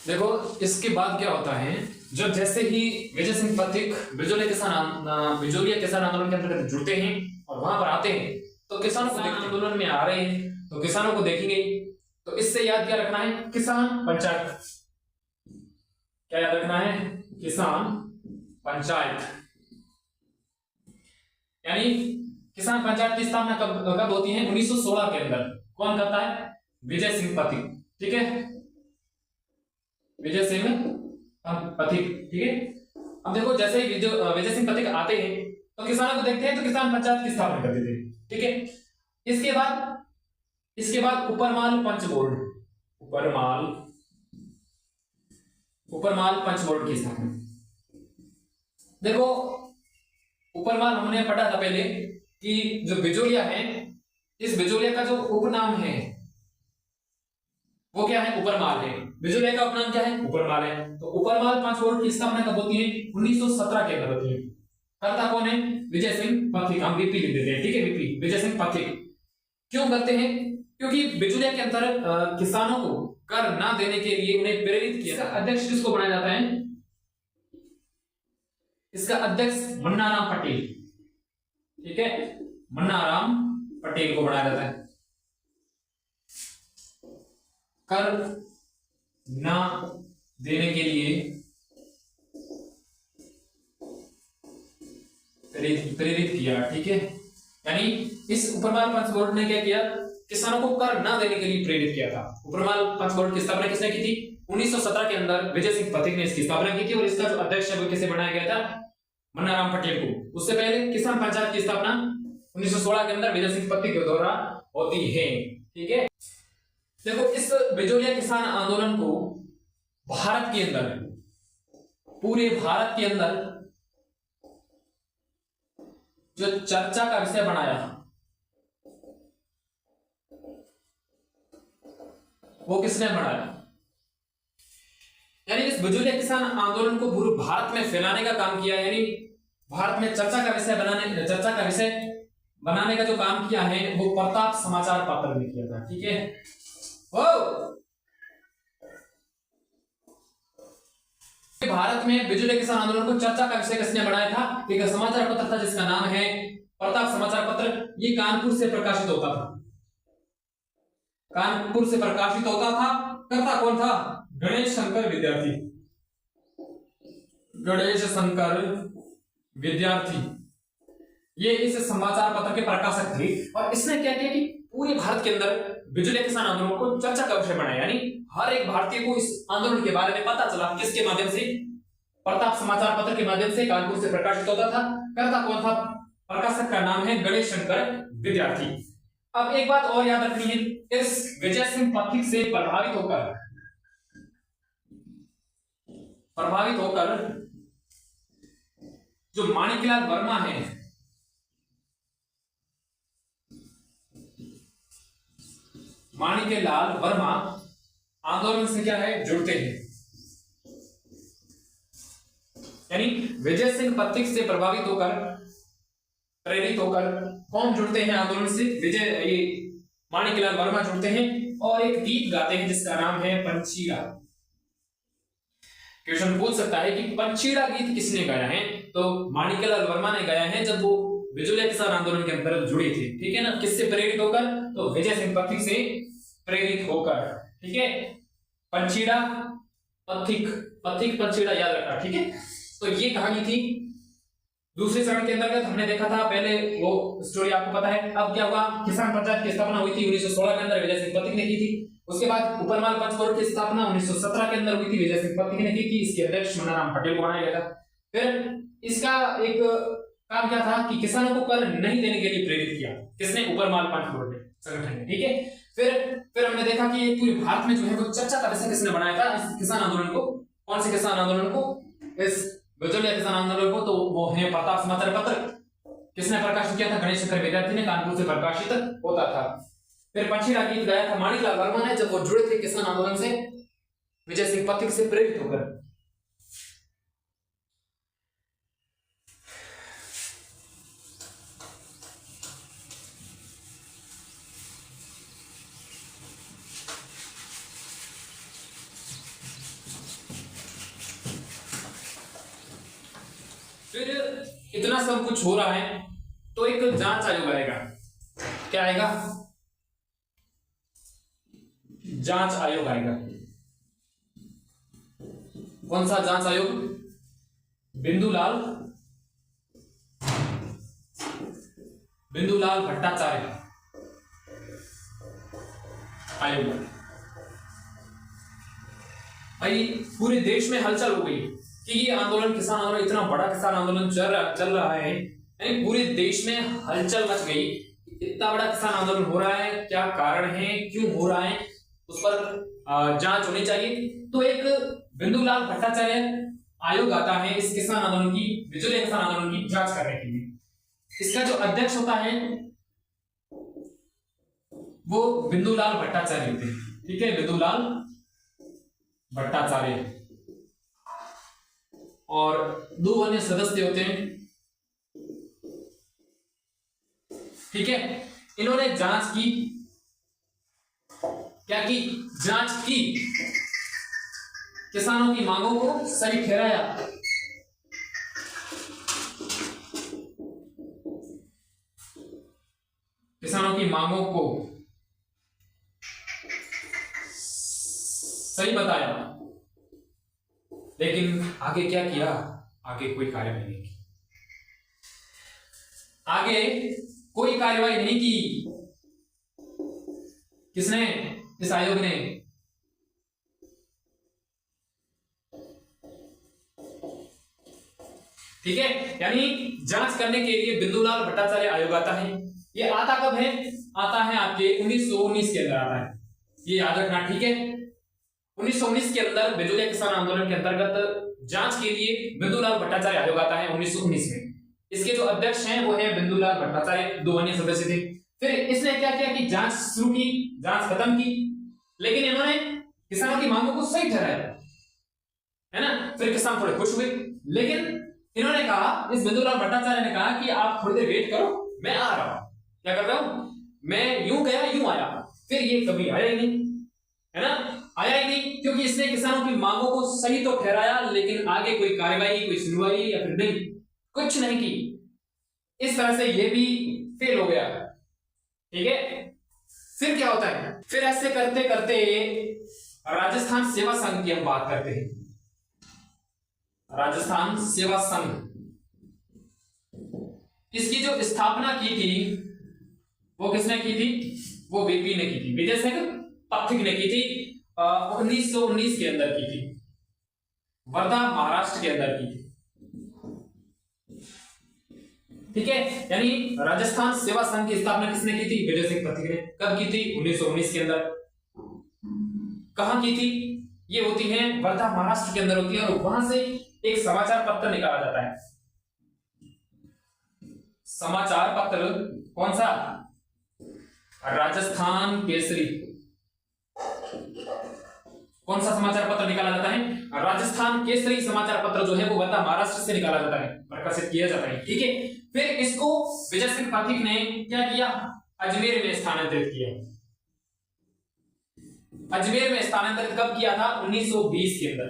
देखो इसके बाद क्या होता है, जब जैसे ही विजय सिंह पथिक बिजोलिया किसान आंदोलन के अंतर्गत जुड़ते हैं और वहां पर आते हैं तो किसानों को देखते आंदोलन में आ रहे हैं तो किसानों को देखेंगे। तो इससे याद क्या रखना है, किसान पंचायत। क्या याद रखना है, किसान पंचायत। यानी किसान पंचायत की स्थापना कब होती है, 1916 के अंदर। कौन करता है, विजय सिंह पथिक। ठीक है, विजय सिंह पथिक। ठीक है, अब देखो जैसे ही विजय सिंह पथिक आते हैं तो किसानों को देखते हैं तो किसान पंचायत की स्थापना कर देते हैं। ठीक है, इसके बाद उपरमाल पंच बोर्ड, उपरमाल पंच बोर्ड की स्थापना। देखो उपरमाल हमने पढ़ा था पहले कि जो बिजोलिया है, इस बिजोलिया का जो उपनाम है वो क्या है, उपरमाल है। बिजोलिया का उपनाम क्या है, उपरमाल है। तो उपरमाल पांच बोर्ड की स्थापना कब होती है, 1917 के अंदर होती है। करता कौन है, विजय सिंह पथिक। हम वीपी लिख देते हैं। ठीक है, वीपी विजय सिंह पथिक। क्यों करते हैं, क्योंकि बिजोलिया के अंदर किसानों को कर ना देने के लिए उन्हें प्रेरित किया। अध्यक्ष किसको बनाया जाता है, इसका अध्यक्ष मन्नाराम पटेल। ठीक है, मन्नाराम पटेल को बनाया जाता है। कर ना देने के लिए प्रेरित किया। ठीक है, यानी इस उपरमाल पंच बोर्ड ने क्या किया, किसानों को कर ना देने के लिए प्रेरित किया था। उपरमाल पंच बोर्ड की स्थापना किसने की थी, 1917 के अंदर विजय सिंह पथिक ने इसकी स्थापना की थी। और इसका जो अध्यक्ष है वो किसे बनाया गया था, मन्नाराम पटेल को। उससे पहले किसान पंचायत की स्थापना 1916 के अंदर विजय सिंह पथिक के द्वारा होती है। ठीक है, देखो इस बिजोलिया किसान आंदोलन को भारत के अंदर, पूरे भारत के अंदर जो चर्चा का विषय बनाया वो किसने बनाया, यानी इस बिजोलिया किसान आंदोलन को पूरे भारत में फैलाने का काम किया। यानी भारत में चर्चा का विषय बनाने का जो काम किया है वो प्रताप समाचार पत्र ने किया था। ठीक है, भारत में बिजोलिया किसान आंदोलन को चर्चा का विषय किसने बनाया था, एक समाचार पत्र था जिसका नाम है प्रताप समाचार पत्र। ये कानपुर से प्रकाशित होता था, कानपुर से प्रकाशित होता था। करता कौन था, गणेश शंकर विद्यार्थी। गणेश शंकर विद्यार्थी ये इस समाचार पत्र के प्रकाशक थे। और इसने क्या किया कि पूरे भारत के अंदर बिजोलिया किसान आंदोलन को चर्चा का विषय बनाया। यानी हर एक भारतीय को इस आंदोलन के बारे में पता चला। किसके माध्यम से, प्रताप समाचार पत्र के माध्यम से, कानपुर से प्रकाशित होता था। करता कौन था, प्रकाशक का नाम है गणेश शंकर विद्यार्थी। अब एक बात और याद रखनी है, इस विजय सिंह पथिक से प्रभावित होकर जो माणिकलाल वर्मा है, माणिकलाल वर्मा आंदोलन से क्या है, जुड़ते हैं। यानी विजय सिंह पथिक से प्रभावित होकर, प्रेरित होकर कौन जुड़ते हैं आंदोलन से, माणिकलाल वर्मा जुड़ते हैं और एक गीत गाते हैं जिसका नाम है पंचीड़ा। क्वेश्चन पूछ सकता है कि पंचीड़ा गीत किसने गाया है, तो माणिकलाल वर्मा ने गाया है जब वो बिजोलिया किसान आंदोलन के अंतर्गत जुड़े थे। ठीक है ना, किससे प्रेरित होकर, तो विजय सिंह पथिक से प्रेरित होकर। ठीक है, पंचीड़ा पथिक, पंचीड़ा याद रखना। ठीक है, तो ये कहानी थी। दूसरे चरण के अंतर्गत हमने देखा था, पहले वो स्टोरी आपको पता है। अब क्या हुआ, किसान पंचायत की स्थापना हुई थी 1916 के अंदर, विजय सिंह पथिक ने की थी। उसके बाद उपरमाल पंच बोर्ड की स्थापना 1917 के अंदर हुई थी, विजय सिंह पथिक ने की थी। इसके अध्यक्ष मन्नाराम पटेल को बनाया गया था। फिर इसका एक काम क्या था कि किसानों को कर नहीं देने के लिए प्रेरित किया। किसने, उपरमाल पंच बोर्ड संगठन ने। ठीक है, फिर हमने देखा कि पूरे भारत में जो है वो चर्चा का विषय किसने बनाया था, इस किसान आंदोलन को। कौन से किसान आंदोलन को, इस बिजोलिया किसान आंदोलन को, तो वो है प्रताप समाचार पत्र। किसने प्रकाशित किया था, गणेश शंकर विद्यार्थी ने, कानपुर से प्रकाशित होता था। फिर पंचीड़ा गीत गाया था माणिकलाल वर्मा ने जब वो जुड़े थे किसान आंदोलन से, विजय सिंह पथिक से प्रेरित होकर। फिर इतना सब कुछ हो रहा है तो एक जांच आयोग आएगा। क्या आएगा? जांच आयोग आएगा। कौन सा जांच आयोग? बिंदुलाल भट्टाचार्य आयोग। भाई पूरे देश में हलचल हो गई कि ये आंदोलन, किसान आंदोलन, इतना बड़ा किसान आंदोलन चल रहा है, पूरे देश में हलचल मच गई। इतना बड़ा किसान आंदोलन हो रहा है, क्या कारण है, क्यों हो रहा है, उस पर जांच होनी चाहिए। तो एक बिंदुलाल भट्टाचार्य आयोग आता है इस किसान आंदोलन की, बिचौलिया किसान आंदोलन की जांच करने के लिए। इसका जो अध्यक्ष होता है वो बिंदुलाल भट्टाचार्य होते हैं। ठीक है, बिंदुलाल भट्टाचार्य। और 2 अन्य सदस्य होते हैं। ठीक है, इन्होंने जांच की। क्या की? जांच की, किसानों की मांगों को सही ठहराया। किसानों की मांगों को सही बताया। लेकिन आगे क्या किया? आगे कोई कार्यवाही नहीं की। आगे कोई कार्यवाही नहीं की। किसने? इस आयोग ने। ठीक है, यानी जांच करने के लिए बिंदुलाल भट्टाचार्य आयोग आता है। ये आता कब है? आता है आपके 1919 के अंदर आता है। ये याद रखना। ठीक है, 1919 के अंदर बिचौलिया किसान आंदोलन के अंतर्गत जांच के लिए बिंदुलाल भट्टाचार्य आयोग आता है 1919 में। इसके जो अध्यक्ष हैं वो है बिंदुलाल भट्टाचार्य, 2 अन्य सदस्य थे। फिर इसने क्या किया कि जांच शुरू की, जांच खत्म की, लेकिन इन्होंने किसानों की मांगों को सही ठहराया, है ना। फिर किसान थोड़े खुश हुए, लेकिन इन्होंने कहा, इस बिंदुलाल भट्टाचार्य ने कहा कि आप थोड़ी देर वेट करो, मैं आ रहा हूं। क्या कर रहा हूं? मैं यूं गया यूं आया। फिर ये कभी आया ही नहीं, है ना, आया ही नहीं, क्योंकि इसने किसानों की मांगों को सही तो ठहराया, लेकिन आगे कोई कार्रवाई, कोई सुनवाई या फिर नहीं, कुछ नहीं की। इस तरह से ये भी फेल हो गया। ठीक है, फिर क्या होता है? फिर ऐसे करते करते राजस्थान सेवा संघ की हम बात करते हैं। राजस्थान सेवा संघ, इसकी जो स्थापना की थी वो किसने की थी? वो वीपी ने की थी, विजय सिंह पथिक ने की थी। 1919 के अंदर की थी, वर्धा महाराष्ट्र के अंदर की थी। ठीक है, यानी राजस्थान सेवा संघ की स्थापना किसने की थी? विजय सिंह पथिक ने। कब की थी? 1919 के अंदर। कहां की थी? ये होती है वर्धा महाराष्ट्र के अंदर होती है, और वहां से एक समाचार पत्र निकाला जाता है। समाचार पत्र कौन सा? राजस्थान केसरी। कौन सा समाचार पत्र निकाला जाता है? राजस्थान केसरी समाचार पत्र जो है वो वर्धा महाराष्ट्र से निकाला जाता है, प्रकाशित किया जाता है। ठीक है, फिर इसको विजय सिंह पथिक ने क्या किया? अजमेर में स्थानांतरित किया। अजमेर में स्थानांतरित कब किया था? 1920 के अंदर।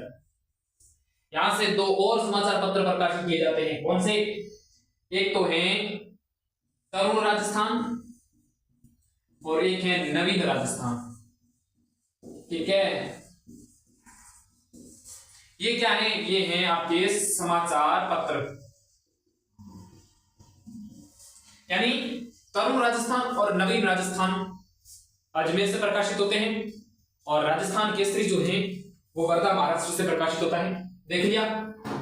यहां से 2 और समाचार पत्र प्रकाशित किए जाते हैं। कौन से? एक तो है तरुण राजस्थान और एक है नवीन राजस्थान। ठीक है, ये क्या है? ये हैं आपके समाचार पत्र। यानी तरुण राजस्थान और नवीन राजस्थान अजमेर से प्रकाशित होते हैं, और राजस्थान केसरी जो है वो वर्धा महाराष्ट्र से प्रकाशित होता है। देख लिया।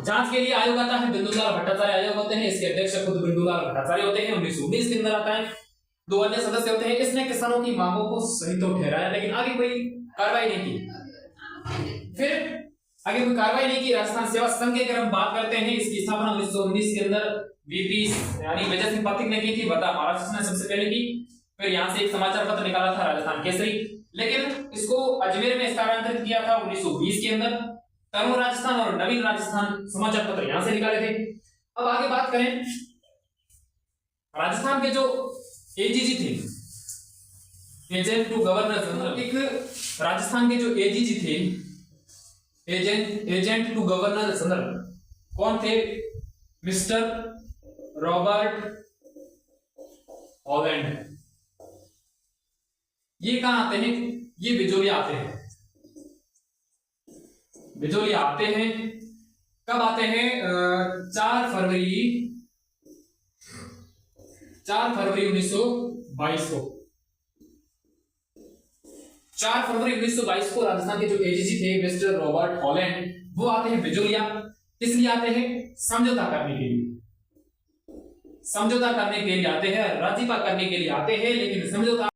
जांच के लिए आयोग आता है, बिंदुलाल भट्टाचार्य आयोग होते हैं। इसके अध्यक्ष खुद बिंदुलाल भट्टाचार्य होते हैं। 1919 के अंदर आता है। 2 अन्य सदस्य होते हैं। इसने किसानों की मांगों को सही तो ठहराया, लेकिन आगे कोई कार्रवाई नहीं की। फिर आगे कोई कार्रवाई नहीं की। राजस्थान सेवा संघ की अगर हम बात करते हैं, इसकी स्थापना 1919 के अंदर वीपी यानी विजय सिंह पथिक ने की थी। वर्धा महाराष्ट्र ने सबसे पहले की। फिर यहां से एक समाचार पत्र निकाला था, राजस्थान केसरी, लेकिन इसको अजमेर में स्थानांतरित किया था 1920 के अंदर। तरुण राजस्थान और नवीन राजस्थान समाचार पत्र यहां से निकाले थे। अब आगे बात करें, राजस्थान के जो एजीजी थे, एजेंट टू गवर्नर जनरल, एक राजस्थान के जो एजीजी थे, एजेंट टू गवर्नर जनरल, कौन थे? Mister Robert Holland. ये कहां आते हैं? ये बिजोलिया आते हैं। बिजोलिया आते हैं कब आते हैं? 4 फरवरी 1922 को। 4 फरवरी 1922 को राजस्थान के जो एजीजी थे मिस्टर रॉबर्ट हॉलैंड, वो आते हैं बिजोलिया। किस लिए आते हैं? समझौता करने के लिए। समझौता करने के लिए आते हैं, राजीपा करने के लिए आते हैं, लेकिन समझौता